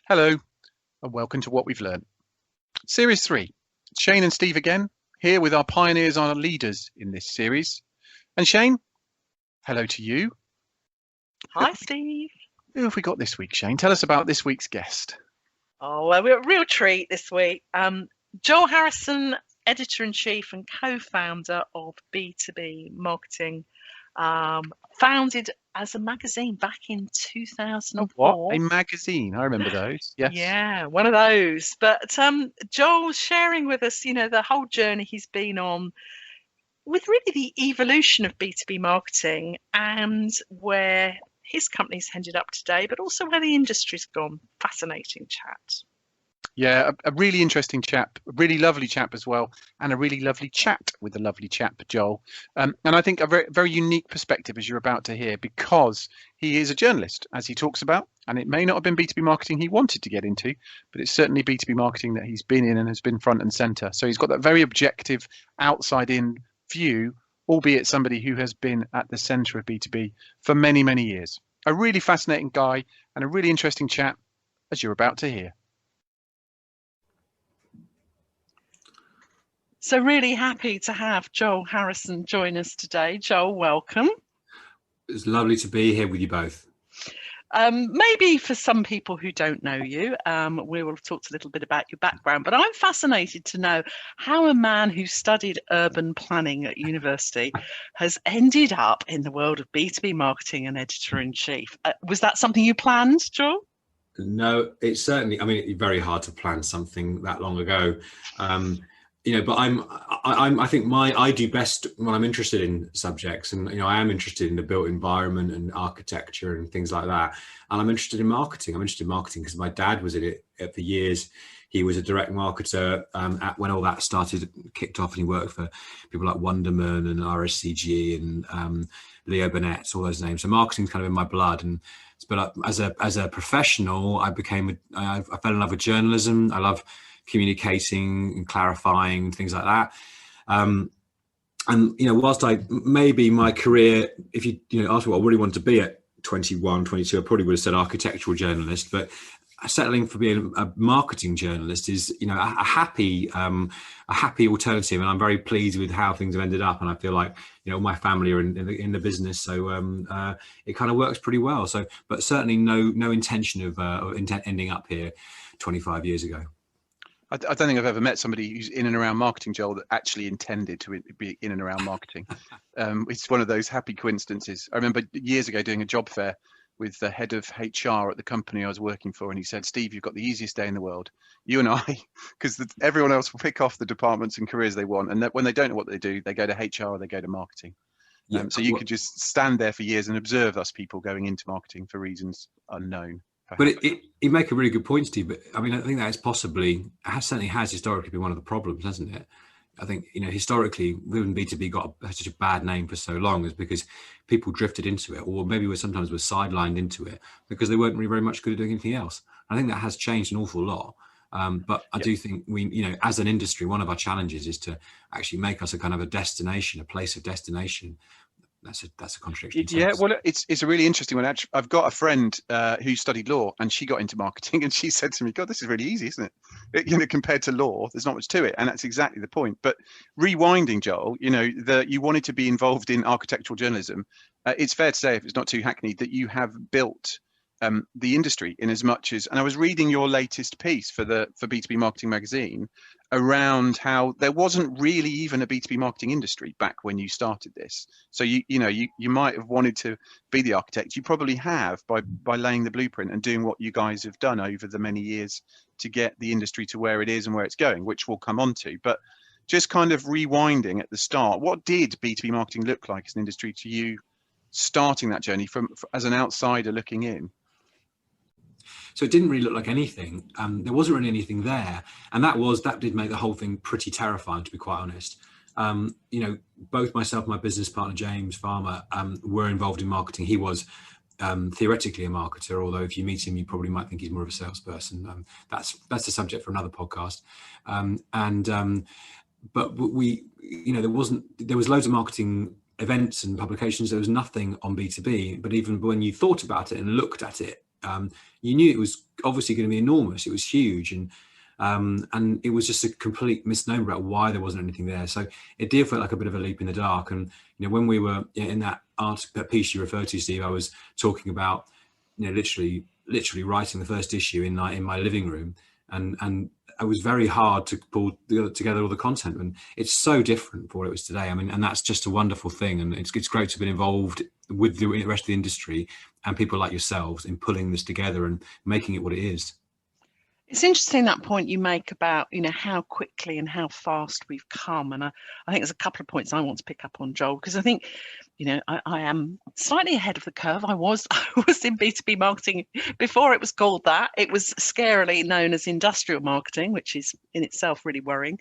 Hello, and welcome to What We've Learned. Series 3. Shane and Steve again, here with our pioneers, our leaders in this series. And Shane, hello to you. Hi, Steve. Who have we got this week, Shane? Tell us about this week's guest. Oh, well, we're a real treat this week. Joel Harrison, editor-in-chief and co-founder of B2B Marketing, founded as a magazine back in 2004. What? A magazine? I remember those. Yes. Yeah, one of those. But Joel's sharing with us, the whole journey he's been on with really the evolution of B2B marketing and where his company's ended up today, but also where the industry's gone. Fascinating chat. Yeah, a really interesting chap, a really lovely chap as well, and a really lovely chat with a lovely chap, Joel. And I think a very, very unique perspective, as you're about to hear, because he is a journalist, as he talks about, and it may not have been B2B marketing he wanted to get into, but it's certainly B2B marketing that he's been in and has been front and center. So he's got that very objective, outside-in view, albeit somebody who has been at the center of B2B for many, many years. A really fascinating guy and a really interesting chat, as you're about to hear. So really happy to have Joel Harrison join us today. Joel, welcome. It's lovely to be here with you both. Maybe for some people who don't know you, we will have talked a little bit about your background, but I'm fascinated to know how a man who studied urban planning at university has ended up in the world of B2B marketing and editor-in-chief. Was that something you planned, Joel? No, it's certainly, it's very hard to plan something that long ago. But I do best when I'm interested in subjects, and I am interested in the built environment and architecture and things like that. And I'm interested in marketing. I'm interested in marketing because my dad was in it for years. He was a direct marketer when all that kicked off, and he worked for people like Wonderman and RSCG and Leo Burnett, all those names. So marketing's kind of in my blood. But as a professional, I fell in love with journalism. I love communicating and clarifying, things like that. Whilst maybe my career, if you ask me what I really wanted to be at 21, 22, I probably would have said architectural journalist, but settling for being a marketing journalist is, a happy alternative. And I'm very pleased with how things have ended up. And I feel like, my family are in the business. So it kind of works pretty well. So, but certainly no intention of ending up here 25 years ago. I don't think I've ever met somebody who's in and around marketing, Joel, that actually intended to be in and around marketing. It's one of those happy coincidences. I remember years ago doing a job fair with the head of HR at the company I was working for, and he said, "Steve, you've got the easiest day in the world, you and I," because everyone else will pick off the departments and careers they want, and when they don't know what they do, they go to HR or they go to marketing. Yeah, so you could just stand there for years and observe us people going into marketing for reasons unknown. But you make a really good point, Steve. But I think that is certainly has historically been one of the problems, hasn't it? I think, historically, when B2B got such a bad name for so long is because people drifted into it, or maybe sometimes were sidelined into it because they weren't really very much good at doing anything else. I think that has changed an awful lot. But I do think we, as an industry, one of our challenges is to actually make us a kind of a destination, a place of destination. That's a contradiction. Yeah, well, it's a really interesting one. Actually, I've got a friend who studied law, and she got into marketing, and she said to me, "God, this is really easy, isn't it? Compared to law, there's not much to it." And that's exactly the point. But rewinding, Joel, you wanted to be involved in architectural journalism. It's fair to say, if it's not too hackneyed, that you have built the industry in as much as, and I was reading your latest piece for B2B Marketing magazine around how there wasn't really even a B2B marketing industry back when you started this. So you might have wanted to be the architect. You probably have by laying the blueprint and doing what you guys have done over the many years to get the industry to where it is and where it's going, which we'll come on to. But just kind of rewinding at the start, what did B2B marketing look like as an industry to you starting that journey as an outsider looking in? So it didn't really look like anything. There wasn't really anything there. And that did make the whole thing pretty terrifying, to be quite honest. Both myself and my business partner, James Farmer, were involved in marketing. He was theoretically a marketer, although if you meet him, you probably might think he's more of a salesperson. That's a subject for another podcast. But we, there was loads of marketing events and publications. There was nothing on B2B, but even when you thought about it and looked at it, you knew it was obviously going to be enormous. It was huge, and it was just a complete misnomer about why there wasn't anything there. So it did feel like a bit of a leap in the dark. And when we were in that that piece you referred to, Steve, I was talking about literally writing the first issue in my living room, and it was very hard to pull together all the content, and it's so different for what it was today. I mean, and that's just a wonderful thing, and it's great to have been involved with the rest of the industry and people like yourselves in pulling this together and making it what it is. It's interesting, that point you make about, how quickly and how fast we've come. And I think there's a couple of points I want to pick up on, Joel, because I think, I am slightly ahead of the curve. I was in B2B marketing before it was called that. It was scarily known as industrial marketing, which is in itself really worrying.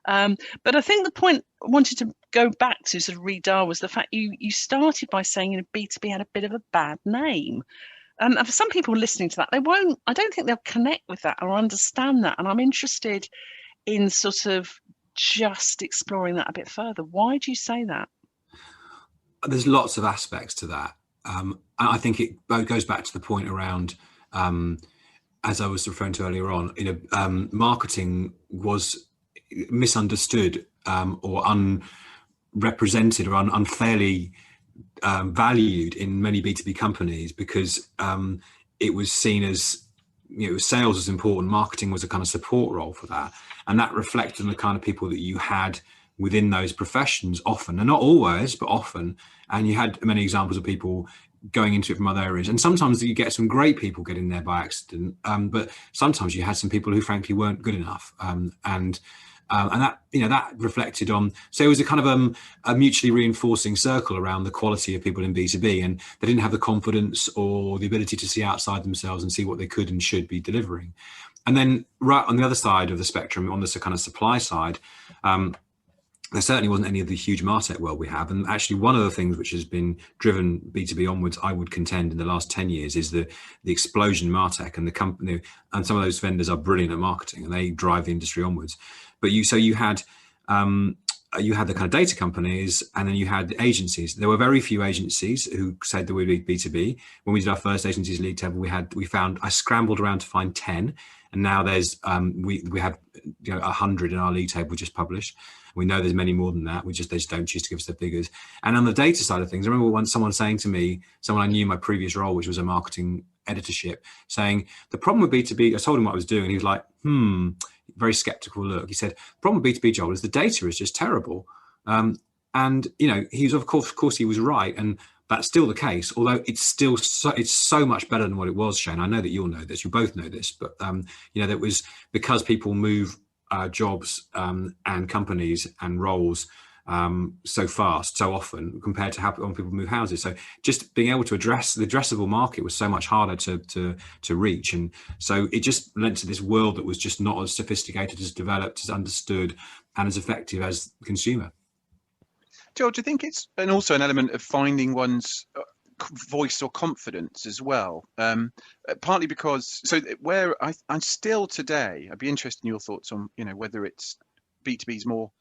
But I think the point I wanted to go back to, sort of redial, was the fact you started by saying, B2B had a bit of a bad name. And for some people listening to that, I don't think they'll connect with that or understand that. And I'm interested in sort of just exploring that a bit further. Why do you say that? There's lots of aspects to that. I think it goes back to the point around, as I was referring to earlier on, marketing was misunderstood or unrepresented or unfairly valued in many B2B companies, because it was seen as, sales was important, marketing was a kind of support role for that, and that reflected on the kind of people that you had within those professions often, and not always, but often. And you had many examples of people going into it from other areas, and sometimes you get some great people get in there by accident, but sometimes you had some people who frankly weren't good enough, and that that reflected on, so it was a kind of a mutually reinforcing circle around the quality of people in B2B, and they didn't have the confidence or the ability to see outside themselves and see what they could and should be delivering. And then right on the other side of the spectrum, on this kind of supply side, there certainly wasn't any of the huge MarTech world we have. And actually one of the things which has been driven B2B onwards, I would contend, in the last 10 years is the explosion in MarTech, and the company, and some of those vendors are brilliant at marketing and they drive the industry onwards. But you had the kind of data companies, and then you had agencies. There were very few agencies who said that we'd be B2B. When we did our first agencies league table, I scrambled around to find 10, and now there's we have 100 in our league table we just published. We know there's many more than that. They just don't choose to give us the figures. And on the data side of things, I remember once someone saying to me, someone I knew in my previous role, which was a marketing editorship, saying the problem with B2B, I told him what I was doing, and he was like, very skeptical look. He said, the problem with B2B, Joel, is the data is just terrible. And he was, of course he was right, and that's still the case, although it's so much better than what it was, Shane. I know that you'll know this, you both know this, but that was because people move jobs and companies and roles so fast, so often, compared to how when people move houses. So just being able to address the addressable market was so much harder to reach, and so it just led to this world that was just not as sophisticated, as developed, as understood, and as effective as the consumer. Joel, do you think it's also an element of finding one's voice or confidence as well? Partly because, where I'm still today, I'd be interested in your thoughts on whether it's B2B is more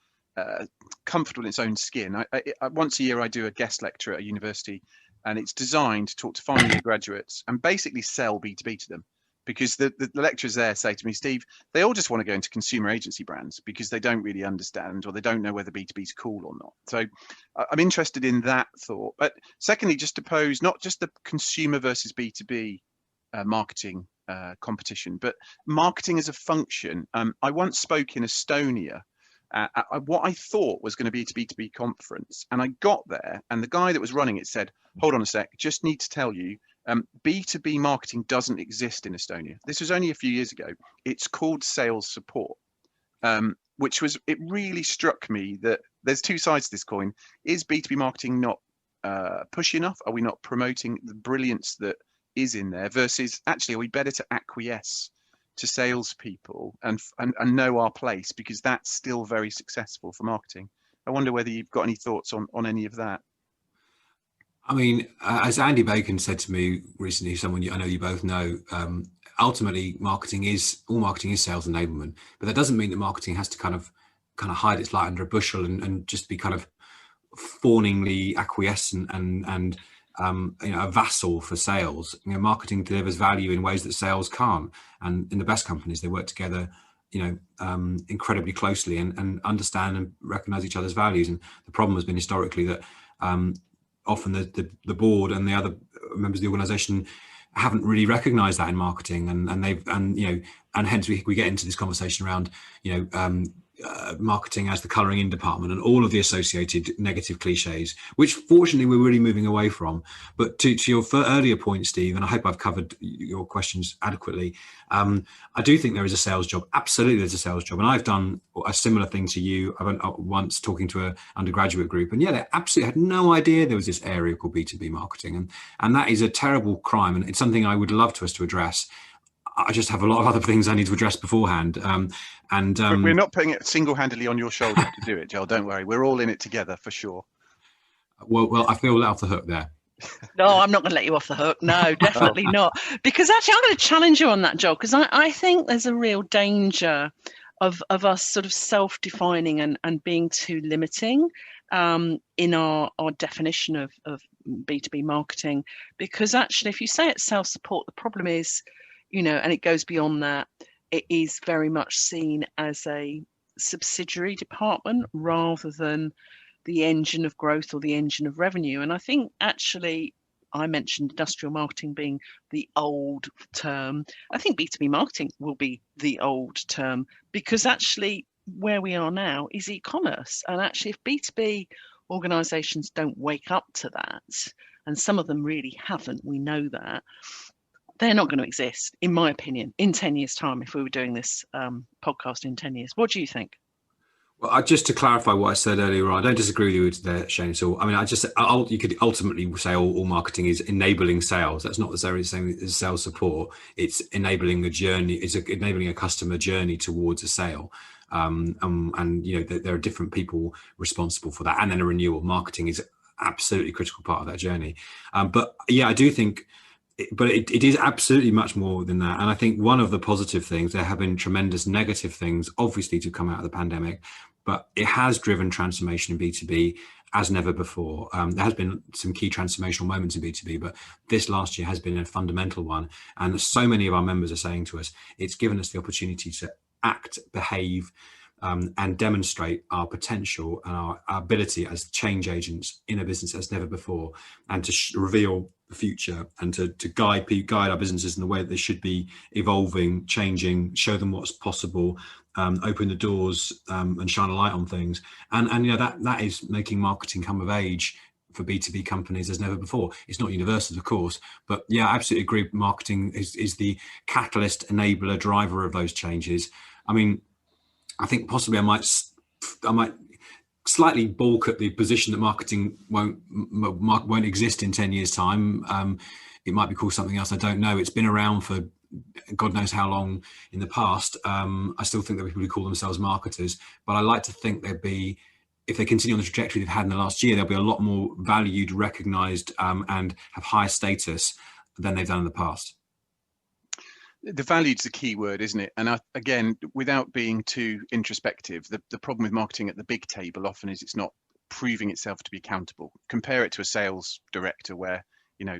comfortable in its own skin. I once a year I do a guest lecture at a university, and it's designed to talk to final year graduates and basically sell B2B to them, because the lecturers there say to me, Steve, they all just want to go into consumer agency brands because they don't really understand, or they don't know whether B2B is cool or not. So I'm interested in that thought. But secondly, just to pose not just the consumer versus B2B marketing competition, but marketing as a function. I once spoke in Estonia at what I thought was going to be a B2B conference, and I got there, and the guy that was running it said, hold on a sec, just need to tell you, B2B marketing doesn't exist in Estonia. This was only a few years ago. It's called sales support, it really struck me that there's two sides to this coin. Is B2B marketing not pushy enough? Are we not promoting the brilliance that is in there, versus actually, are we better to acquiesce to salespeople and know our place, because that's still very successful for marketing? I wonder whether you've got any thoughts on any of that. I mean, as Andy Bacon said to me recently, someone I know you both know, ultimately all marketing is sales enablement, but that doesn't mean that marketing has to kind of hide its light under a bushel and just be kind of fawningly acquiescent and a vassal for sales. Marketing delivers value in ways that sales can't, and in the best companies they work together incredibly closely and understand and recognize each other's values. And the problem has been historically that often the board and the other members of the organization haven't really recognized that in marketing, and hence we get into this conversation around marketing as the colouring in department and all of the associated negative cliches, which fortunately we're really moving away from. But to your earlier point, Steve, and I hope I've covered your questions adequately, I do think there is a sales job. Absolutely, there's a sales job, and I've done a similar thing to you. I went once talking to an undergraduate group, and they absolutely had no idea there was this area called B2B marketing, and that is a terrible crime, and it's something I would love to us to address. I just have a lot of other things I need to address beforehand. But we're not putting it single-handedly on your shoulder to do it, Joel. Don't worry. We're all in it together for sure. Well, I feel let off the hook there. No, I'm not going to let you off the hook. No, definitely not. Because actually, I'm going to challenge you on that, Joel, because I think there's a real danger of us sort of self-defining and being too limiting in our definition of B2B marketing. Because actually, if you say it's self-support, the problem is, and it goes beyond that, it is very much seen as a subsidiary department rather than the engine of growth or the engine of revenue. And I think actually, I mentioned industrial marketing being the old term. I think B2B marketing will be the old term, because actually where we are now is e-commerce. And actually, if B2B organizations don't wake up to that, and some of them really haven't, we know that, they're not going to exist, in my opinion, in 10 years' time, if we were doing this podcast in 10 years. What do you think? Well, just to clarify what I said earlier on, I don't disagree with you there, Shane. So, I mean, you could ultimately say all marketing is enabling sales. That's not necessarily the same as sales support. It's enabling a journey. It's enabling a customer journey towards a sale. There are different people responsible for that. And then a renewal. Marketing is absolutely critical part of that journey. But I do think, but it is absolutely much more than that. And I think one of the positive things, there have been tremendous negative things, obviously, to come out of the pandemic, but it has driven transformation in B2B as never before. There has been some key transformational moments in B2B, but this last year has been a fundamental one. And so many of our members are saying to us, it's given us the opportunity to act, behave, and demonstrate our potential and our ability as change agents in a business as never before, and to reveal the future and to guide our businesses in the way that they should be evolving, changing, show them what's possible, open the doors and shine a light on things. And that is making marketing come of age for B2B companies as never before. It's not universal, of course, but I absolutely agree. Marketing is the catalyst, enabler, driver of those changes. I mean, I think possibly I might slightly balk at the position that marketing won't exist in 10 years' time. It might be called something else. I don't know. It's been around for God knows how long in the past. I still think that people who call themselves marketers, but I like to think there'd be, if they continue on the trajectory they've had in the last year, they'll be a lot more valued, recognised, and have higher status than they've done in the past. The value is the key word, isn't it? And again, without being too introspective, the problem with marketing at the big table often is it's not proving itself to be accountable. Compare it to a sales director where,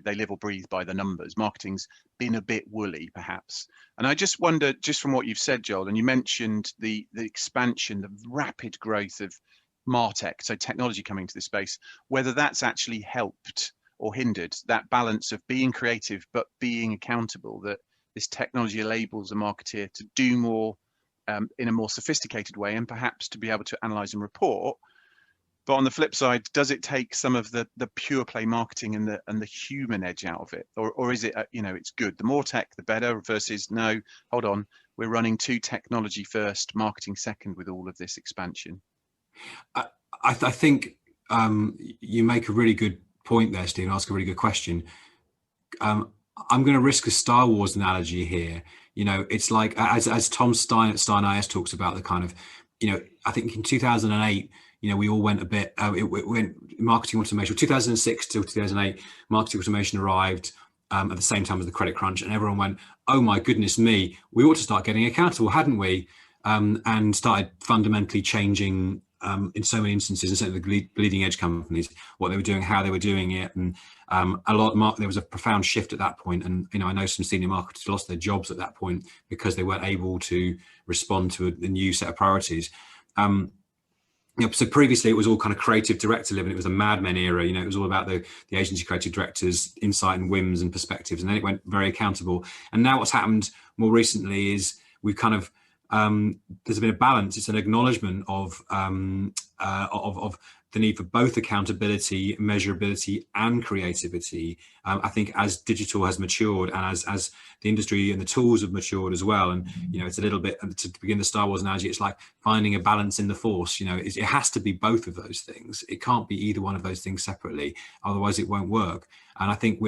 they live or breathe by the numbers. Marketing's been a bit woolly, perhaps. And I just wonder, just from what you've said, Joel, and you mentioned the expansion, the rapid growth of MarTech, so technology coming to this space, whether that's actually helped or hindered that balance of being creative but being accountable, that this technology enables a marketeer to do more in a more sophisticated way and perhaps to be able to analyze and report. But on the flip side, does it take some of the pure play marketing and the human edge out of it? Or is it, it's good, the more tech, the better, versus no, hold on, we're running too technology first, marketing second with all of this expansion? I think you make a really good point there, Steve, and ask a really good question. I'm going to risk a Star Wars analogy here. It's like, as Tom Stein at Stein IS talks about the kind of, I think in 2008, we all went a bit, it went marketing automation. 2006 till 2008, marketing automation arrived at the same time as the credit crunch, and everyone went, oh my goodness me, we ought to start getting accountable, hadn't we? And started fundamentally changing in so many instances, and certainly the bleeding edge companies, what they were doing, how they were doing it, and there was a profound shift at that point. And I know some senior marketers lost their jobs at that point because they weren't able to respond to a new set of priorities. So previously it was all kind of creative director living. It was a Mad Men era. It was all about the agency creative directors' insight and whims and perspectives, and then it went very accountable. And now what's happened more recently is we've kind of there's been a balance. It's an acknowledgement of the need for both accountability, measurability, and creativity. I think as digital has matured, and as the industry and the tools have matured as well, and it's a little bit, to begin the Star Wars analogy, it's like finding a balance in the Force. It has to be both of those things. It can't be either one of those things separately, otherwise it won't work. And I think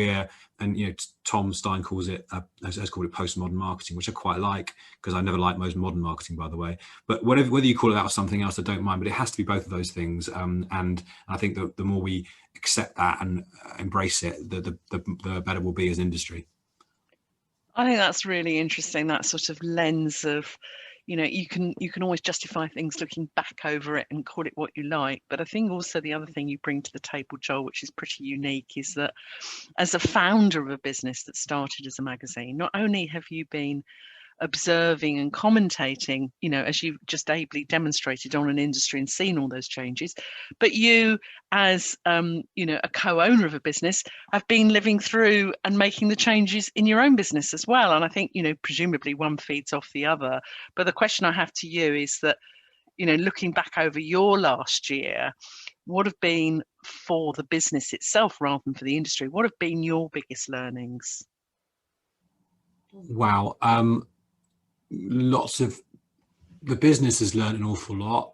Tom Stein calls it, has called it postmodern marketing, which I quite like, because I never liked most modern marketing, by the way. But whether you call it that or something else, I don't mind. But it has to be both of those things. And I think that the more we accept that and embrace it, the better we'll be as an industry. I think that's really interesting, that sort of lens of, you can always justify things looking back over it and call it what you like. But I think also the other thing you bring to the table, Joel, which is pretty unique, is that as a founder of a business that started as a magazine, not only have you been observing and commentating, as you've just ably demonstrated, on an industry and seen all those changes, but you, as a co-owner of a business, have been living through and making the changes in your own business as well. And I think, presumably one feeds off the other. But the question I have to you is that, looking back over your last year, what have been, for the business itself rather than for the industry, what have been your biggest learnings? Wow. Lots of the business has learned an awful lot.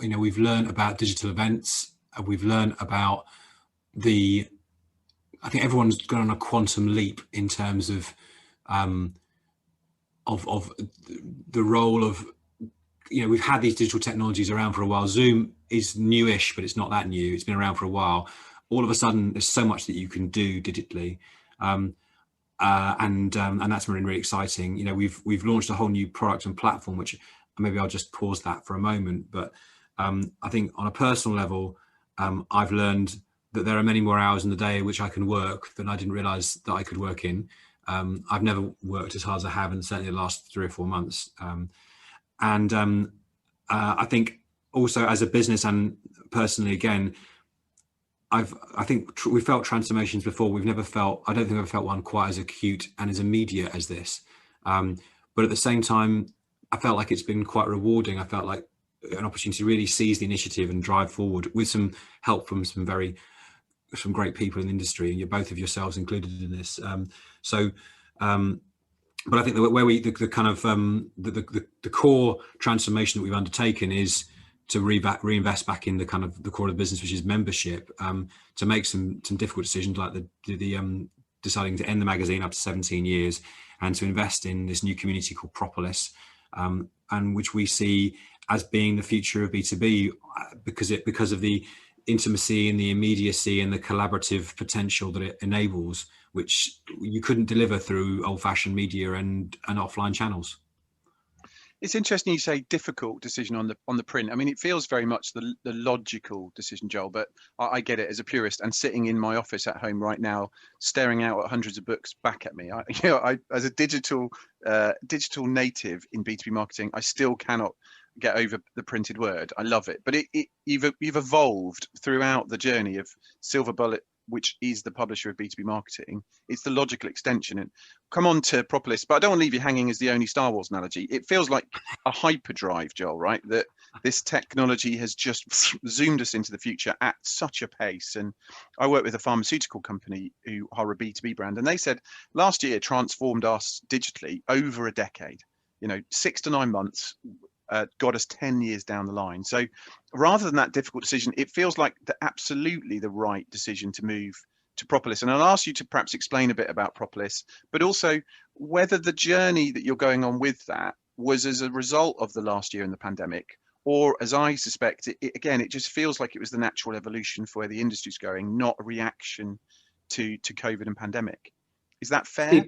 We've learned about digital events. We've learned about I think everyone's gone on a quantum leap in terms of the role of, we've had these digital technologies around for a while. Zoom is newish, but it's not that new. It's been around for a while. All of a sudden, there's so much that you can do digitally. And that's been really exciting. We've launched a whole new product and platform, which maybe I'll just pause that for a moment. But I think on a personal level, I've learned that there are many more hours in the day which I can work than I didn't realize that I could work in. I've never worked as hard as I have, and certainly the last 3 or 4 months. I think also as a business and personally, again, I think we felt transformations before. I don't think I've ever felt one quite as acute and as immediate as this. But at the same time, I felt like it's been quite rewarding. I felt like an opportunity to really seize the initiative and drive forward with some help from some great people in the industry, and you're both of yourselves included in this. But I think the core transformation that we've undertaken is to reinvest back in the kind of the core of the business, which is membership, to make some difficult decisions, like the deciding to end the magazine after 17 years, and to invest in this new community called Propolis, and which we see as being the future of B2B, because of the intimacy and the immediacy and the collaborative potential that it enables, which you couldn't deliver through old-fashioned media and offline channels. It's interesting you say difficult decision on the print. I mean, it feels very much the logical decision, Joel, but I get it as a purist, and sitting in my office at home right now, staring out at hundreds of books back at me. I as a digital native in B2B marketing, I still cannot get over the printed word. I love it, but you've evolved throughout the journey of Silver Bullet, which is the publisher of B2B Marketing. It's the logical extension. And come on to Propolis, but I don't want to leave you hanging as the only Star Wars analogy. It feels like a hyperdrive, Joel, right? That this technology has just zoomed us into the future at such a pace. And I work with a pharmaceutical company who are a B2B brand, and they said last year transformed us digitally over a decade. 6 to 9 months got us 10 years down the line. So rather than that difficult decision, it feels like absolutely the right decision to move to Propolis. And I'll ask you to perhaps explain a bit about Propolis, but also whether the journey that you're going on with that was as a result of the last year in the pandemic, or as I suspect, it just feels like it was the natural evolution for where the industry's going, not a reaction to COVID and pandemic. Is that fair?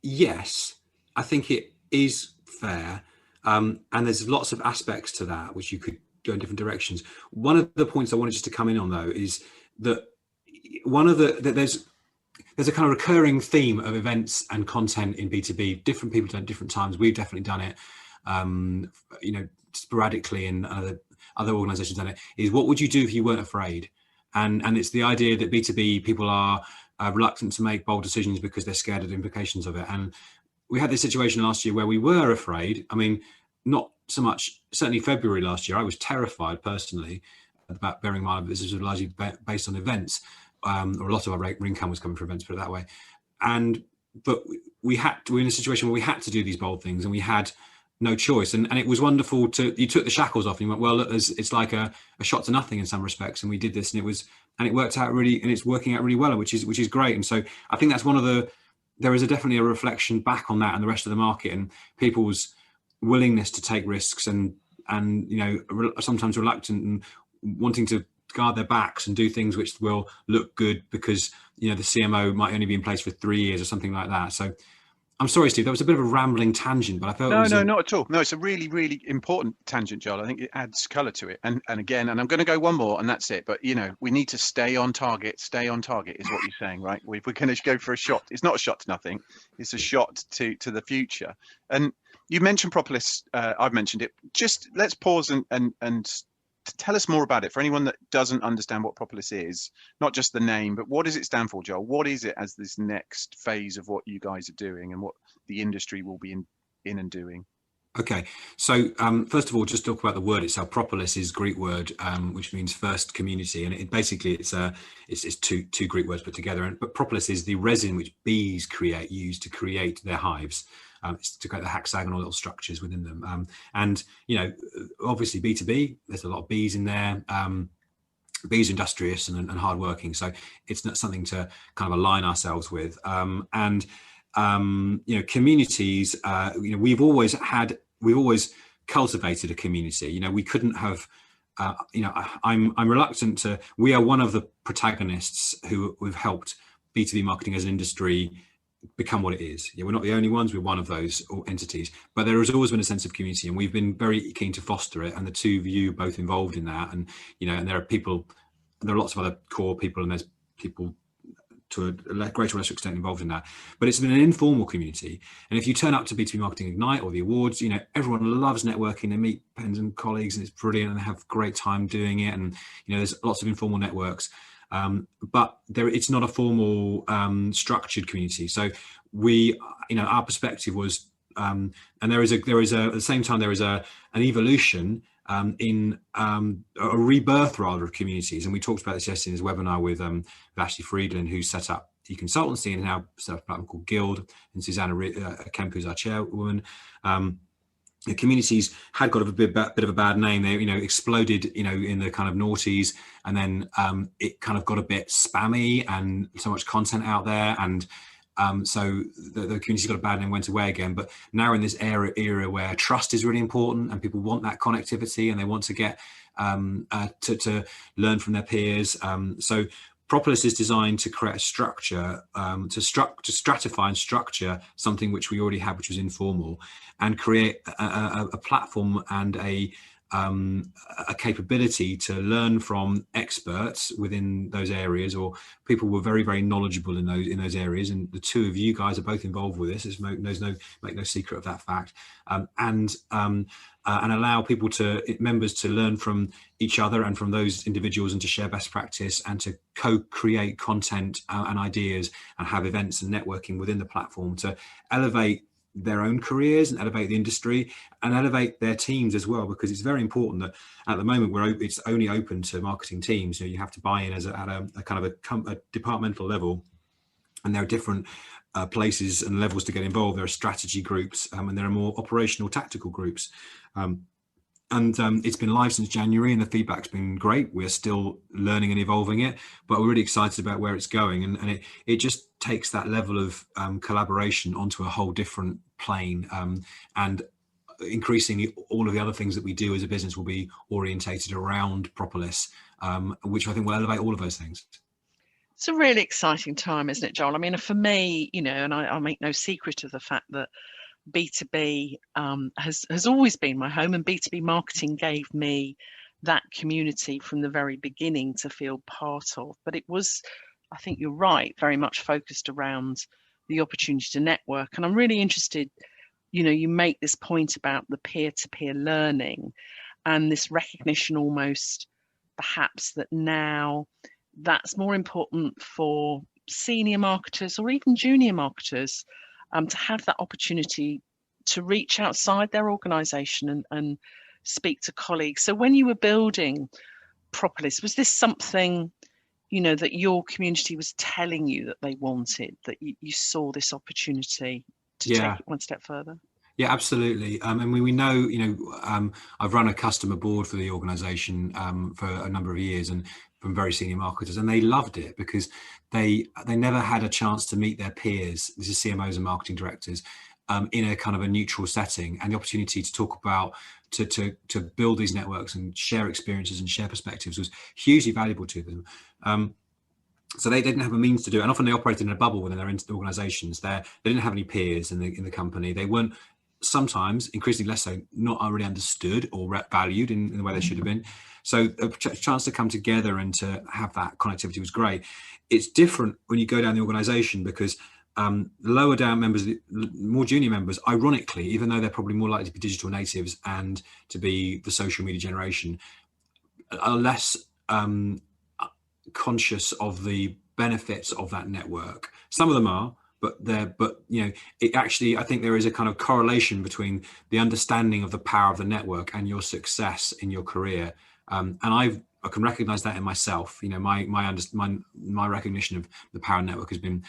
Yes, I think it is fair. And there's lots of aspects to that which you could go in different directions. One of the points I wanted just to come in on, though, is that there's a kind of recurring theme of events and content in B2B. Different people do it at different times. We've definitely done it, sporadically, and other organizations done it. Is what would you do if you weren't afraid? And it's the idea that B2B people are reluctant to make bold decisions because they're scared of the implications of it. And we had this situation last year where we were afraid. I mean, not so much, certainly February last year, I was terrified personally about, bearing in mind this is largely based on events, or a lot of our income was coming from events, put it that way. But we were in a situation where we had to do these bold things, and we had no choice. And it was wonderful you took the shackles off and you went, well, look, it's like a shot to nothing in some respects. And we did this, and it worked out really, and it's working out really well, which is great. And so I think that's there is definitely a reflection back on that and the rest of the market, and people's willingness to take risks and sometimes reluctant and wanting to guard their backs and do things which will look good because the CMO might only be in place for 3 years or something like that. So I'm sorry, Steve, that was a bit of a rambling tangent, but I felt no, not at all. No, it's a really, really important tangent, Joel. I think it adds colour to it. And again, and I'm going to go one more, and that's it. But we need to stay on target. Stay on target is what you're saying, right? If we're going to go for a shot, it's not a shot to nothing. It's a shot to the future. And you mentioned Propolis. I've mentioned it. Just let's pause and tell us more about it for anyone that doesn't understand what Propolis is, not just the name, but what does it stand for, Joel? What is it as this next phase of what you guys are doing and what the industry will be in and doing? Okay, so first of all, just talk about the word itself. Propolis is Greek word, which means first community, and it's two Greek words put together. But Propolis is the resin which bees use to create their hives. It's to create the hexagonal little structures within them. And obviously B2B, there's a lot of bees in there. Bees are industrious and hardworking, so it's not something to kind of align ourselves with. Communities. We've always cultivated a community. We couldn't have. I'm reluctant to. We are one of the protagonists who we've helped B2B marketing as an industry become what it is. We're not the only ones, we're one of those entities, but there has always been a sense of community, and we've been very keen to foster it, and the two of you both involved in that. And and there are lots of other core people, and there's people to a greater or lesser extent involved in that, but it's been an informal community. And if you turn up to B2B Marketing Ignite or the awards, everyone loves networking. They meet friends and colleagues, and it's brilliant, and they have a great time doing it. And there's lots of informal networks. But it's not a formal structured community. So our perspective was, and there is at the same time there is an evolution in a rebirth rather of communities. And we talked about this yesterday in this webinar with Ashley Friedland, who set up e-consultancy and now set up a platform called Guild, and Susanna Kemp, who's our chairwoman. The communities had got a bit of a bad name. They, exploded, in the kind of noughties, and then it kind of got a bit spammy and so much content out there, and so the community got a bad name, went away again. But now in this era where trust is really important, and people want that connectivity, and they want to get to learn from their peers. So Propolis is designed to create a structure, to stratify and structure something which we already had, which was informal, and create a platform and a capability to learn from experts within those areas, or people who were very, very knowledgeable in those areas. And the two of you guys are both involved with this. There's make no secret of that fact. And allow members to learn from each other and from those individuals, and to share best practice, and to co-create content and ideas, and have events and networking within the platform to elevate their own careers and elevate the industry and elevate their teams as well, because it's very important that at the moment it's only open to marketing teams. You have to buy in at a kind of a departmental level, and there are different places and levels to get involved. There are strategy groups, and there are more operational tactical groups. It's been live since January, and the feedback's been great. We're still learning and evolving it, but we're really excited about where it's going. And it just takes that level of collaboration onto a whole different plane. And increasingly, all of the other things that we do as a business will be orientated around Propolis, which I think will elevate all of those things. It's a really exciting time, isn't it, Joel? I mean, for me, and I make no secret of the fact that B2B has always been my home, and B2B marketing gave me that community from the very beginning to feel part of. But it was, I think you're right, very much focused around the opportunity to network. And I'm really interested, you make this point about the peer-to-peer learning and this recognition almost perhaps that now that's more important for senior marketers or even junior marketers to have that opportunity to reach outside their organization and speak to colleagues. So when you were building Propolis, was this something, that your community was telling you that they wanted, that you saw this opportunity to take it one step further? Yeah, absolutely. And we know, I've run a customer board for the organization for a number of years, and from very senior marketers, and they loved it because they never had a chance to meet their peers. This is CMOs and marketing directors in a kind of a neutral setting, and the opportunity to talk about, to build these networks and share experiences and share perspectives was hugely valuable to them. So they didn't have a means to do it, and often they operated in a bubble within their organizations. They didn't have any peers in the company. They weren't, sometimes increasingly less so, not really understood or valued in the way they should have been. So a chance to come together and to have that connectivity was great. It's different when you go down the organization because lower down members, more junior members, ironically, even though they're probably more likely to be digital natives and to be the social media generation, are less conscious of the benefits of that network. Some of them are, but it actually, I think there is a kind of correlation between the understanding of the power of the network and your success in your career. And I can recognize that in myself. My recognition of the power of the network has been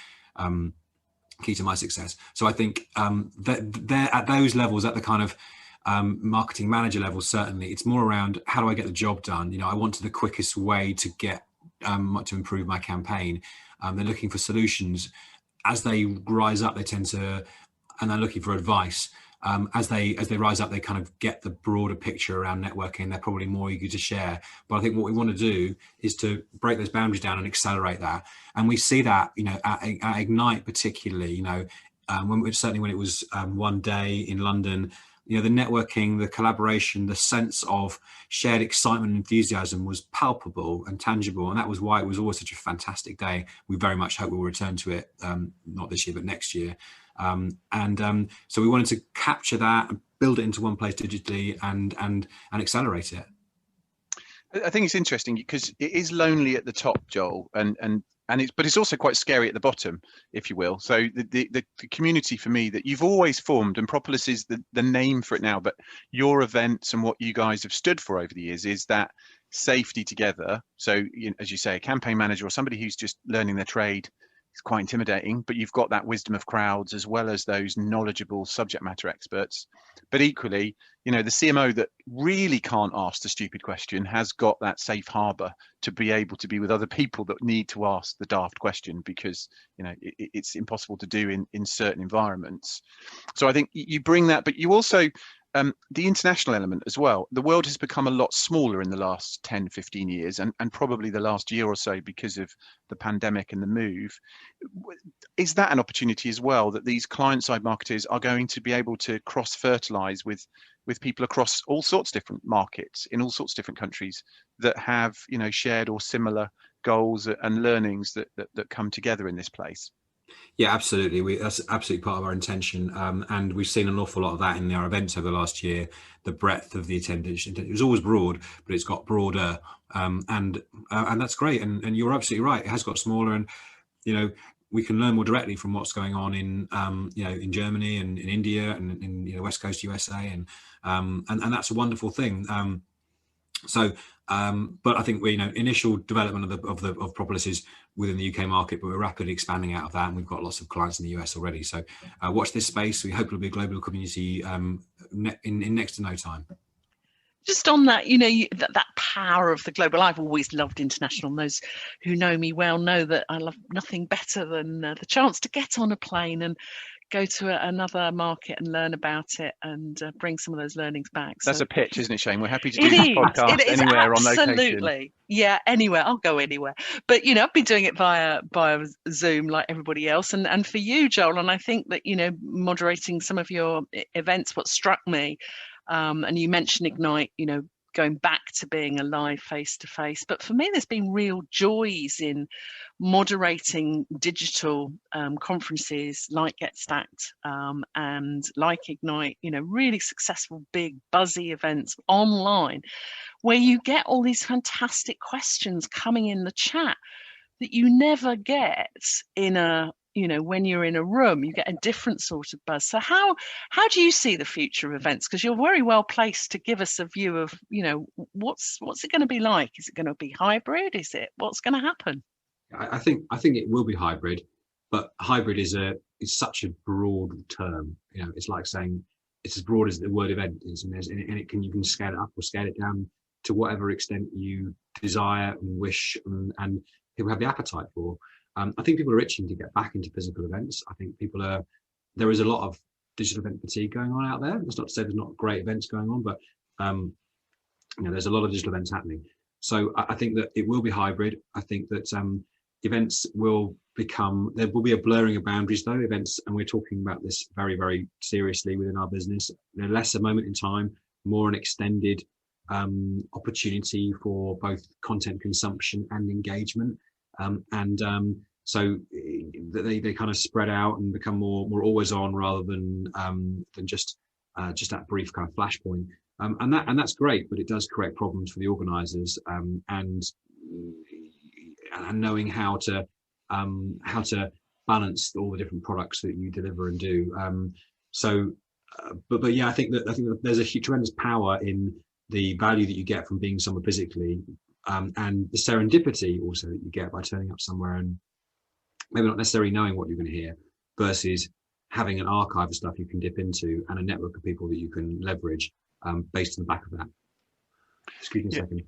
key to my success. So I think that they're at those levels, at the kind of marketing manager level, certainly it's more around how do I get the job done? I want the quickest way to get to improve my campaign. They're looking for solutions. As they rise up, they tend to, and they're looking for advice. As they rise up, they kind of get the broader picture around networking. They're probably more eager to share. But I think what we want to do is to break those boundaries down and accelerate that. And we see that, at Ignite particularly, certainly when it was one day in London, the networking, the collaboration, the sense of shared excitement and enthusiasm was palpable and tangible. And that was why it was always such a fantastic day. We very much hope we'll return to it, not this year, but next year. So we wanted to capture that and build it into one place digitally and accelerate it. I think it's interesting because it is lonely at the top, Joel, but it's also quite scary at the bottom, if you will. So the community for me that you've always formed, and Propolis is the name for it now, but your events and what you guys have stood for over the years is that safety together. So as you say, a campaign manager or somebody who's just learning their trade, it's quite intimidating, but you've got that wisdom of crowds as well as those knowledgeable subject matter experts. But equally, the CMO that really can't ask the stupid question has got that safe harbor to be able to be with other people that need to ask the daft question because, it's impossible to do in certain environments. So I think you bring that, but you also, the international element as well. The world has become a lot smaller in the last 10, 15 years and probably the last year or so because of the pandemic and the move. Is that an opportunity as well that these client-side marketers are going to be able to cross-fertilize with people across all sorts of different markets in all sorts of different countries that have, shared or similar goals and learnings that come together in this place? Yeah, absolutely. That's absolutely part of our intention. And we've seen an awful lot of that in our events over the last year. The breadth of the attendance, it was always broad, but it's got broader. And that's great. And you're absolutely right. It has got smaller and, we can learn more directly from what's going on in Germany and in India and in West Coast USA. And that's a wonderful thing. But I think initial development of Propolis is within the UK market, but we're rapidly expanding out of that, and we've got lots of clients in the US already. So watch this space. We hope it'll be a global community in next to no time. Just on that, that power of the global. I've always loved international. And those who know me well know that I love nothing better than the chance to get on a plane and go to another market and learn about it and bring some of those learnings back. That's So a pitch, isn't it, Shane? We're happy to do it this is. podcast It is anywhere on location. absolutely. Yeah, anywhere. I'll go anywhere. But I've been doing it via Zoom like everybody else. And for you, Joel, and I think that moderating some of your events, what struck me, and you mentioned Ignite, going back to being a live face-to-face. But for me, there's been real joys in moderating digital conferences like Get Stacked and like Ignite, really successful, big, buzzy events online where you get all these fantastic questions coming in the chat that you never get in a when you're in a room. You get a different sort of buzz. So how do you see the future of events? Because you're very well placed to give us a view of what's it going to be like. Is it going to be hybrid? What's going to happen? I think it will be hybrid, but hybrid is such a broad term. It's like saying it's as broad as the word event is, and you can scale it up or scale it down to whatever extent you desire and wish, and people have the appetite for. I think people are itching to get back into physical events. I think there is a lot of digital event fatigue going on out there. That's not to say there's not great events going on, but there's a lot of digital events happening. So I think that it will be hybrid. I think that events will there will be a blurring of boundaries though, events, and we're talking about this very, very seriously within our business. They're less a moment in time, more an extended opportunity for both content consumption and engagement. So they kind of spread out and become more always on rather than just that brief kind of flashpoint. And that's great, but it does create problems for the organisers and knowing how to balance all the different products that you deliver and do. But yeah, I think that there's a tremendous power in the value that you get from being somewhere physically, and the serendipity also that you get by turning up somewhere and maybe not necessarily knowing what you're going to hear, versus having an archive of stuff you can dip into and a network of people that you can leverage based on the back of that. Excuse me a second.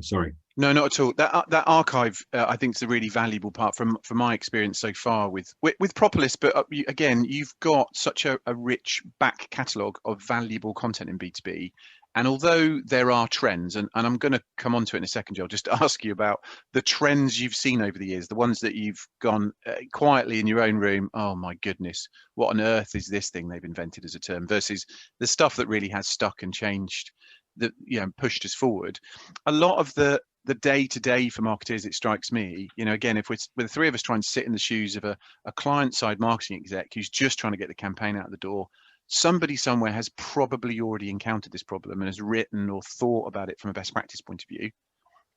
Sorry. No, not at all. That archive, I think, is a really valuable part from my experience so far with Propolis. But again, you've got such a rich back catalogue of valuable content in B2B. And although there are trends, and I'm going to come on to it in a second, Joel, just to ask you about the trends you've seen over the years, the ones that you've gone quietly in your own room, oh my goodness, what on earth is this thing they've invented as a term, versus the stuff that really has stuck and changed, that pushed us forward. A lot of the day-to-day for marketers, it strikes me, again, if we're the three of us trying to sit in the shoes of a client-side marketing exec who's just trying to get the campaign out the door, somebody somewhere has probably already encountered this problem and has written or thought about it from a best practice point of view,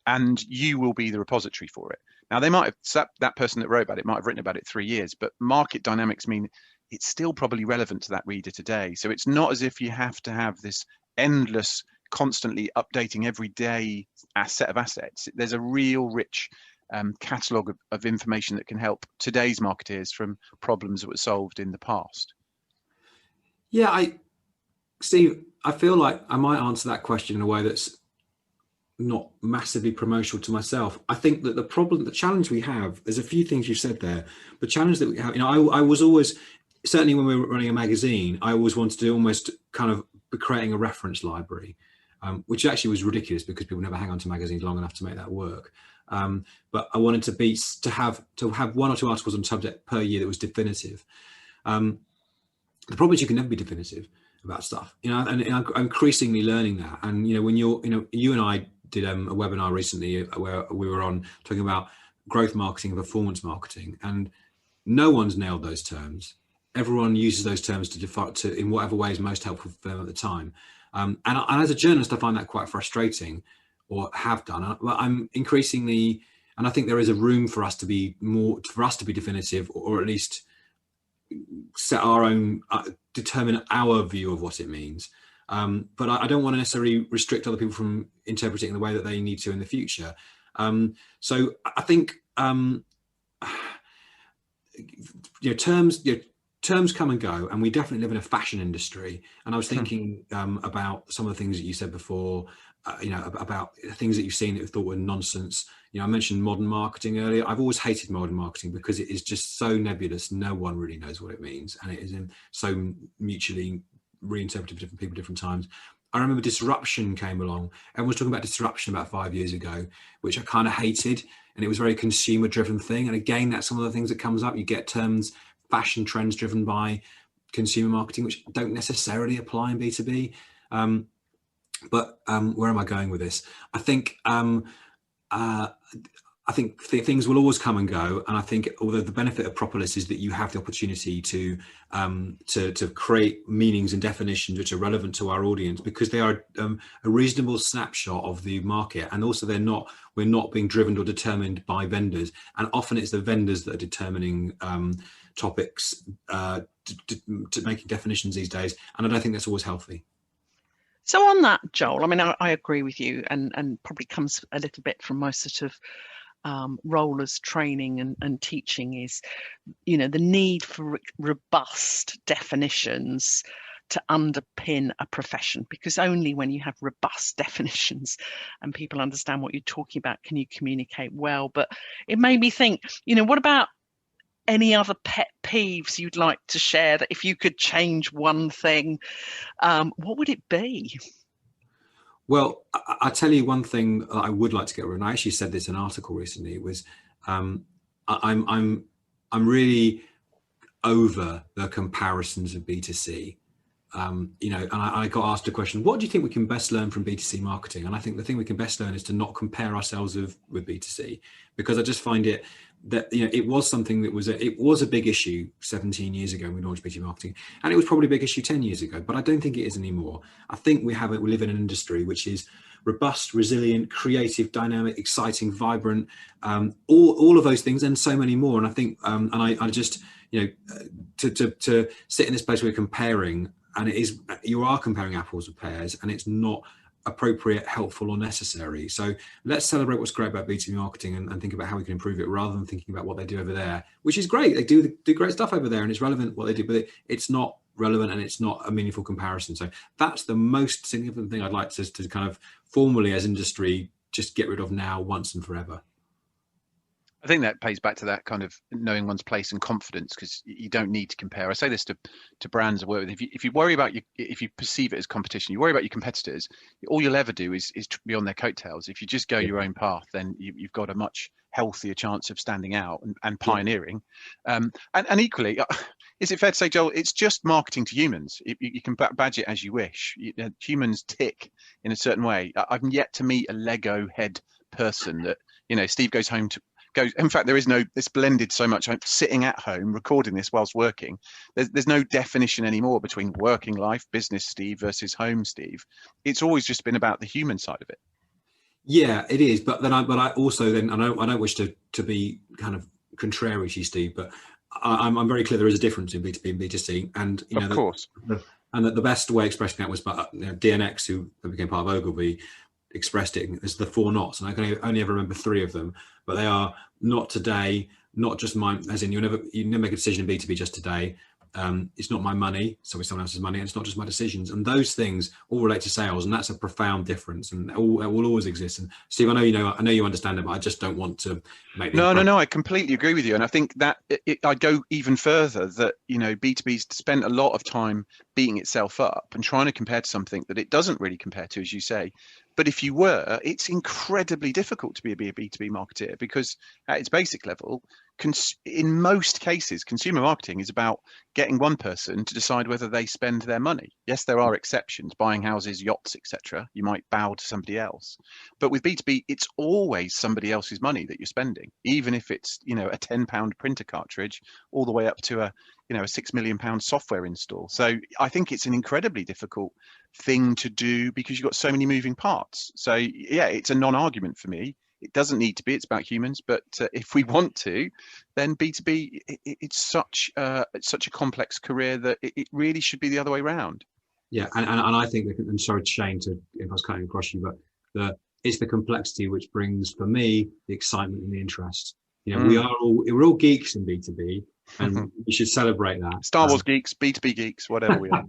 and you will be the repository for it. Now, they might have, that person that wrote about it might have written about it 3 years, but market dynamics mean it's still probably relevant to that reader today. So it's not as if you have to have this endless, constantly updating every day set of assets. There's a real rich catalogue of information that can help today's marketeers from problems that were solved in the past. Yeah, I feel like I might answer that question in a way that's not massively promotional to myself. I think that the challenge we have, there's a few things you said there. The challenge that we have, I was always, certainly when we were running a magazine, I always wanted to almost kind of be creating a reference library, which actually was ridiculous because people never hang on to magazines long enough to make that work. But I wanted to have one or two articles on subject per year that was definitive. The problem is you can never be definitive about stuff, and I'm increasingly learning that. And when you and I did a webinar recently where we were on talking about growth marketing and performance marketing, and no one's nailed those terms. Everyone uses those terms to define in whatever way is most helpful for them at the time. And as a journalist, I find that quite frustrating, or have done. I'm increasingly, and I think there is a room for us to be definitive, or at least set our own, determine our view of what it means. But I don't want to necessarily restrict other people from interpreting the way that they need to in the future. So I think terms come and go, and we definitely live in a fashion industry. And I was thinking about some of the things that you said before, about things that you've seen that you thought were nonsense. I mentioned modern marketing earlier. I've always hated modern marketing because it is just so nebulous. No one really knows what it means, and it is so mutually reinterpreted for different people, different times. I remember disruption came along. Everyone was talking about disruption about 5 years ago, which I kind of hated, and it was a very consumer driven thing. And again, that's some of the things that comes up. You get terms, fashion trends driven by consumer marketing, which don't necessarily apply in B2B. But where am I going with this? I think things will always come and go, and I think although the benefit of Propolis is that you have the opportunity to create meanings and definitions which are relevant to our audience, because they are a reasonable snapshot of the market, and also we're not being driven or determined by vendors, and often it's the vendors that are determining topics to making definitions these days, and I don't think that's always healthy. So on that, Joel, I mean, I agree with you, and probably comes a little bit from my sort of role as training and teaching is, the need for robust definitions to underpin a profession, because only when you have robust definitions and people understand what you're talking about can you communicate well. But it made me think, what about any other pet peeves you'd like to share, that if you could change one thing, what would it be? Well, I'll tell you one thing that I would like to get rid of, and I actually said this in an article recently, was I'm really over the comparisons of B2C. And I got asked a question, what do you think we can best learn from B2C marketing? And I think the thing we can best learn is to not compare ourselves with B2C, because I just find it that it was something that was a big issue 17 years ago when we launched B2B marketing, and it was probably a big issue 10 years ago, but I don't think it is anymore. I think we live in an industry which is robust, resilient, creative, dynamic, exciting, vibrant, all of those things, and so many more. And I think I just to sit in this place where we're comparing, and you are comparing apples with pears, and it's not appropriate, helpful, or necessary. So let's celebrate what's great about B2B marketing and think about how we can improve it, rather than thinking about what they do over there, which is great. They do great stuff over there, and it's relevant what they do, but it's not relevant, and it's not a meaningful comparison. So that's the most significant thing I'd like to kind of formally, as industry, just get rid of now, once and forever. I think that pays back to that kind of knowing one's place and confidence, because you don't need to compare. I say this to brands I work with. If you worry about if you perceive it as competition, you worry about your competitors, all you'll ever do is to be on their coattails. If you just go your own path, then you've got a much healthier chance of standing out and pioneering. And equally, is it fair to say, Joel, it's just marketing to humans? You can badge it as you wish. Humans tick in a certain way. I've yet to meet a Lego head person that, Steve goes home to. In fact, there is no, it's blended so much. I'm sitting at home recording this whilst working. There's no definition anymore between working life, business Steve versus home Steve. It's always just been about the human side of it. Yeah, it is. But I don't wish to be kind of contrary to you, Steve, but I'm very clear there is a difference in B2B and B2C. And, of course. And the best way of expressing that was by DNX, who became part of Ogilvy, expressed it as the 4 nots, and I can only ever remember 3 of them, but they are not today, not just mine, as in you never make a decision in B2B just today. It's not my money, so it's someone else's money, and it's not just my decisions. And those things all relate to sales, and that's a profound difference, and it will always exist. And Steve, I know you understand it, but I just don't want to make No, I completely agree with you. And I think that I'd go even further, that B2B's spent a lot of time beating itself up and trying to compare to something that it doesn't really compare to, as you say. But if you were, it's incredibly difficult to be a B2B marketeer, because at its basic level, in most cases, consumer marketing is about getting one person to decide whether they spend their money. Yes, there are exceptions, buying houses, yachts, etc. You might bow to somebody else. But with B2B, it's always somebody else's money that you're spending, even if it's, a £10 printer cartridge all the way up to a £6 million software install. So I think it's an incredibly difficult thing to do, because you've got so many moving parts. So yeah, it's a non-argument for me. It doesn't need to be. It's about humans. But if we want to, then B2B, it's such a complex career that it really should be the other way around. Yeah, and I think, I'm sorry, Shane, if I was cutting across you, but it's the complexity which brings, for me, the excitement and the interest. You know, we're all geeks in B2B, and we should celebrate that. Star Wars geeks, B2B geeks, whatever we are.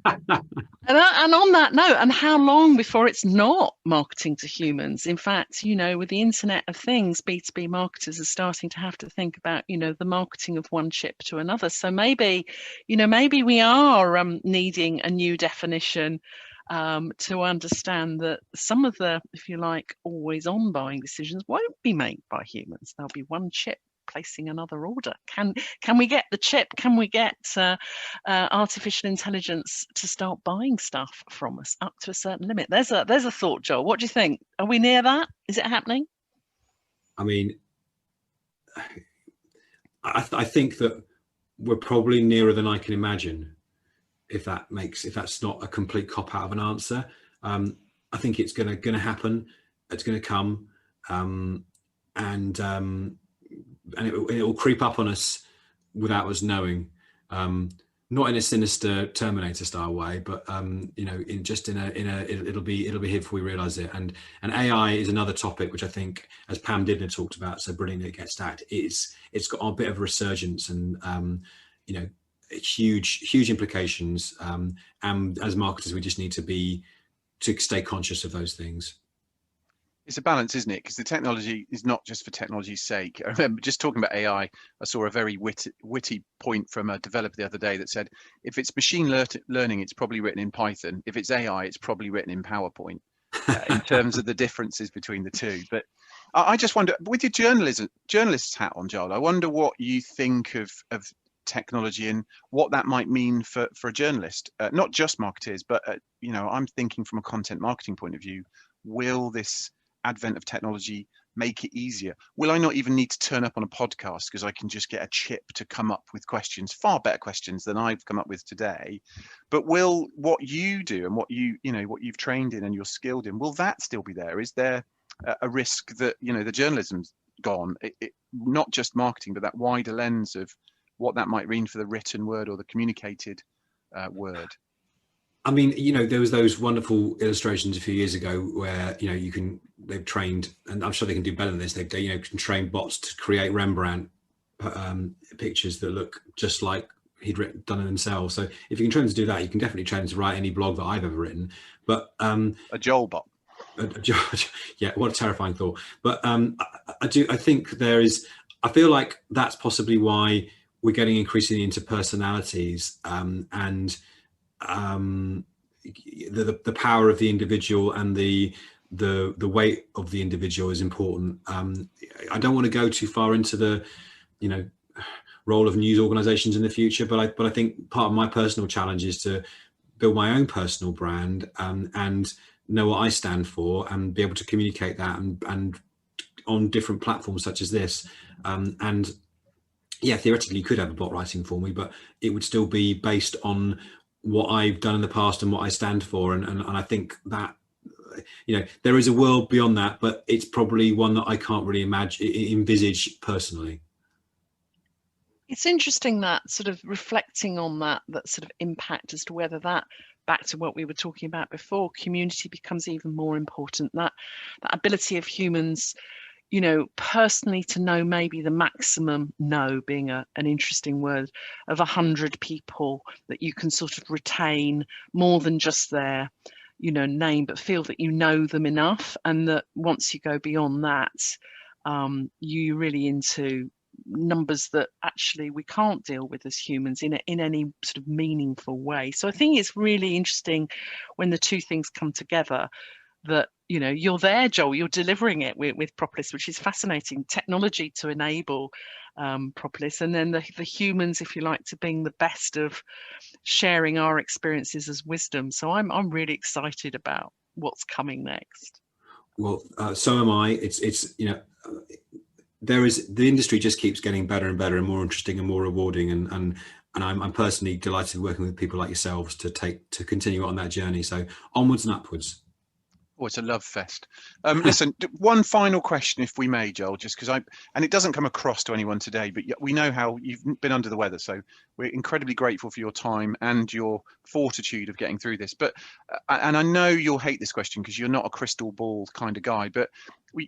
And on that note, and how long before it's not marketing to humans? In fact, you know, with the Internet of Things, B2B marketers are starting to have to think about, you know, the marketing of one chip to another. So maybe, you know, maybe we are needing a new definition to understand that some of the, if you like, always on buying decisions won't be made by humans. There'll be one chip placing another order. Can we get the chip? Can we get artificial intelligence to start buying stuff from us up to a certain limit? There's a thought, Joel. What do you think? Are we near that? Is it happening? I mean, I think that we're probably nearer than I can imagine. If that's not a complete cop out of an answer, I think it's going to happen. It's going to come, and it will creep up on us without us knowing. Not in a sinister Terminator style way, but you know, it'll be here before we realise it. And AI is another topic which I think, as Pam Didner talked about so brilliantly at Get Stacked, it's got a bit of a resurgence, and you know, huge implications. And as marketers, we just need to stay conscious of those things. It's a balance, isn't it? Because the technology is not just for technology's sake. I remember just talking about AI, I saw a very witty point from a developer the other day that said, if it's machine learning, it's probably written in Python. If it's AI, it's probably written in PowerPoint, in terms of the differences between the two. But I just wonder, with your journalist's hat on, Joel, I wonder what you think of technology and what that might mean for a journalist, not just marketers, but you know, I'm thinking from a content marketing point of view. Will this advent of technology make it easier? Will I not even need to turn up on a podcast because I can just get a chip to come up with questions, far better questions than I've come up with today? But will what you do and what you've trained in and you're skilled in, will that still be there? Is there a risk that, you know, the journalism's gone, not just marketing, but that wider lens of what that might mean for the written word or the communicated word? I mean, you know, there was those wonderful illustrations a few years ago where, you know, they've trained, and I'm sure they can do better than this. They've, you know, can train bots to create Rembrandt pictures that look just like he'd done it himself. So if you can train them to do that, you can definitely train them to write any blog that I've ever written. But a Joel bot. Yeah, what a terrifying thought. But I think I feel like that's possibly why we're getting increasingly into personalities, and the power of the individual and the weight of the individual is important. I don't want to go too far into the, you know, role of news organizations in the future, but I think part of my personal challenge is to build my own personal brand, and know what I stand for, and be able to communicate that and on different platforms such as this. And yeah, theoretically you could have a bot writing for me, but it would still be based on what I've done in the past and what I stand for. And I think that, you know, there is a world beyond that, but it's probably one that I can't really envisage personally. It's interesting that sort of reflecting on that sort of impact as to whether that, back to what we were talking about before, community becomes even more important, that ability of humans, you know, personally to know maybe the maximum, know being an interesting word, of 100 people that you can sort of retain more than just their, you know, name, but feel that you know them enough, and that once you go beyond that, you're really into numbers that actually we can't deal with as humans in any sort of meaningful way. So I think it's really interesting when the two things come together, that, you know, you're there, Joel, you're delivering it with Propolis, which is fascinating. Technology to enable Propolis, and then the humans, if you like, to being the best of sharing our experiences as wisdom. So I'm really excited about what's coming next. Well, so am I. It's you know, the industry just keeps getting better and better and more interesting and more rewarding, and I'm personally delighted working with people like yourselves to continue on that journey. So onwards and upwards. Oh, it's a love fest. Listen, one final question, if we may, Joel, just because and it doesn't come across to anyone today, but we know how you've been under the weather. So we're incredibly grateful for your time and your fortitude of getting through this. But, and I know you'll hate this question because you're not a crystal ball kind of guy, but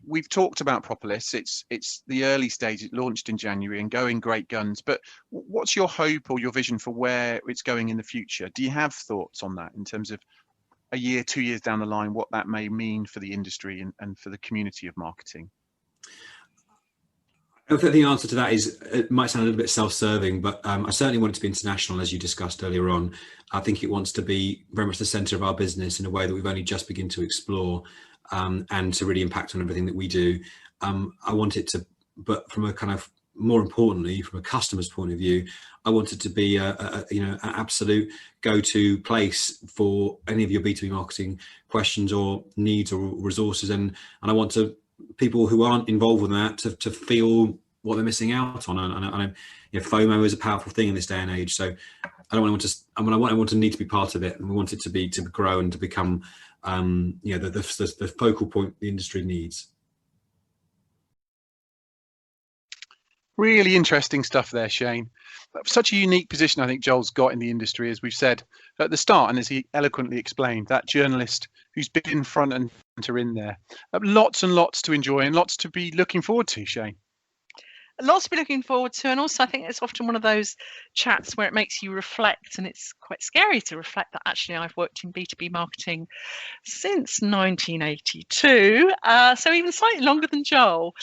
we've talked about Propolis. It's the early stage. It launched in January and going great guns. But what's your hope or your vision for where it's going in the future? Do you have thoughts on that in terms of a year, 2 years down the line, what that may mean for the industry and for the community of marketing? I think the answer to that is, it might sound a little bit self-serving, but I certainly want it to be international, as you discussed earlier on. I think it wants to be very much the centre of our business in a way that we've only just begun to explore, and to really impact on everything that we do. I want it to, but from a kind of, more importantly, from a customer's point of view, I want it to be an absolute go-to place for any of your B2B marketing questions or needs or resources, and I want people who aren't involved with that to feel what they're missing out on. And FOMO is a powerful thing in this day and age. So I want to need to be part of it, and we want it to grow and to become the focal point the industry needs. Really interesting stuff there, Shane. Such a unique position I think Joel's got in the industry, as we've said at the start, and as he eloquently explained, that journalist who's been front and center in there. Lots and lots to enjoy and lots to be looking forward to, Shane. Lots to be looking forward to, and also I think it's often one of those chats where it makes you reflect, and it's quite scary to reflect that actually I've worked in B2B marketing since 1982, so even slightly longer than Joel.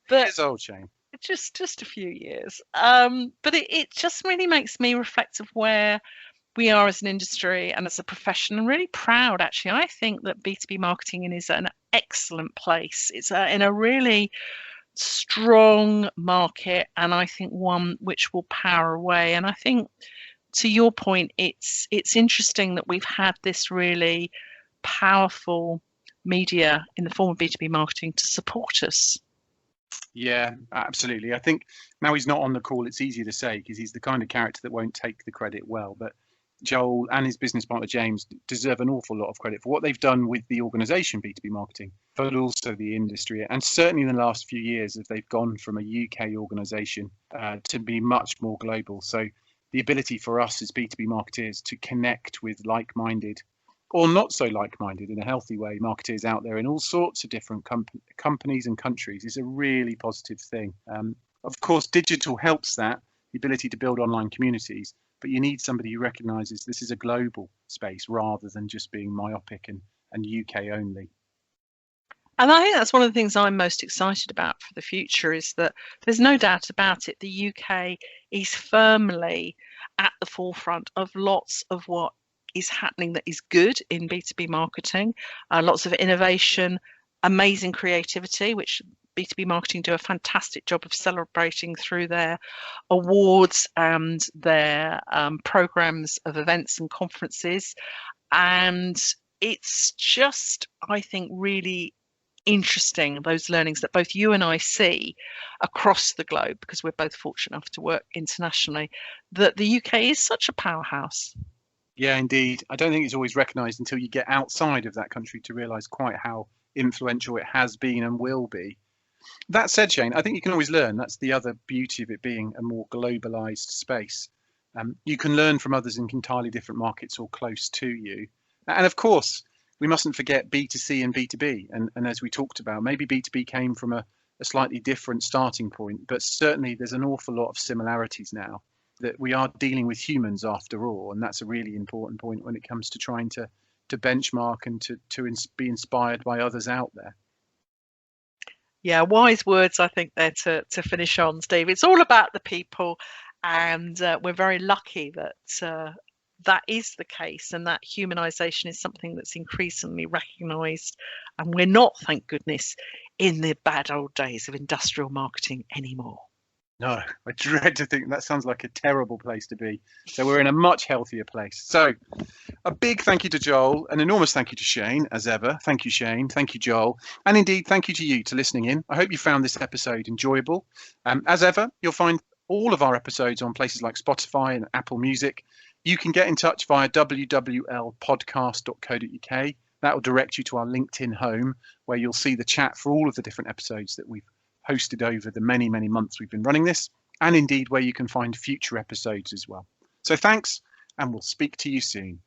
But years old, Shane. Just a few years, but it just really makes me reflect of where we are as an industry and as a profession, and really proud actually. I think that B2B marketing is an excellent place. It's in a really strong market, and I think one which will power away. And I think, to your point, it's interesting that we've had this really powerful media in the form of B2B marketing to support us. Yeah, absolutely. I think now he's not on the call, it's easier to say because he's the kind of character that won't take the credit well. But Joel and his business partner James deserve an awful lot of credit for what they've done with the organisation B2B Marketing, but also the industry. And certainly in the last few years, as they've gone from a UK organisation to be much more global. So the ability for us as B2B marketers to connect with like-minded or not so like-minded in a healthy way marketers out there in all sorts of different companies and countries is a really positive thing. Of course, digital helps that, the ability to build online communities, but you need somebody who recognises this is a global space rather than just being myopic and UK only. And I think that's one of the things I'm most excited about for the future, is that there's no doubt about it, the UK is firmly at the forefront of lots of what is happening that is good in B2B marketing, lots of innovation, amazing creativity, which B2B marketing do a fantastic job of celebrating through their awards and their programs of events and conferences. And it's just, I think, really interesting, those learnings that both you and I see across the globe, because we're both fortunate enough to work internationally, that the UK is such a powerhouse. Yeah, indeed. I don't think it's always recognised until you get outside of that country to realise quite how influential it has been and will be. That said, Shane, I think you can always learn. That's the other beauty of it being a more globalised space. You can learn from others in entirely different markets or close to you. And of course, we mustn't forget B2C and B2B. And as we talked about, maybe B2B came from a slightly different starting point, but certainly there's an awful lot of similarities now, that we are dealing with humans after all, and that's a really important point when it comes to trying to benchmark and to be inspired by others out there. Yeah, wise words, I think, there to finish on, Steve. It's all about the people, and we're very lucky that that is the case, and that humanisation is something that's increasingly recognised, and we're not, thank goodness, in the bad old days of industrial marketing anymore. No, I dread to think that sounds like a terrible place to be. So we're in a much healthier place. So a big thank you to Joel, an enormous thank you to Shane, as ever. Thank you, Shane. Thank you, Joel. And indeed, thank you to you to listening in. I hope you found this episode enjoyable. As ever, you'll find all of our episodes on places like Spotify and Apple Music. You can get in touch via wwlpodcast.co.uk That will direct you to our LinkedIn home, where you'll see the chat for all of the different episodes that we've hosted over the many, many months we've been running this, and indeed where you can find future episodes as well. So thanks, and we'll speak to you soon.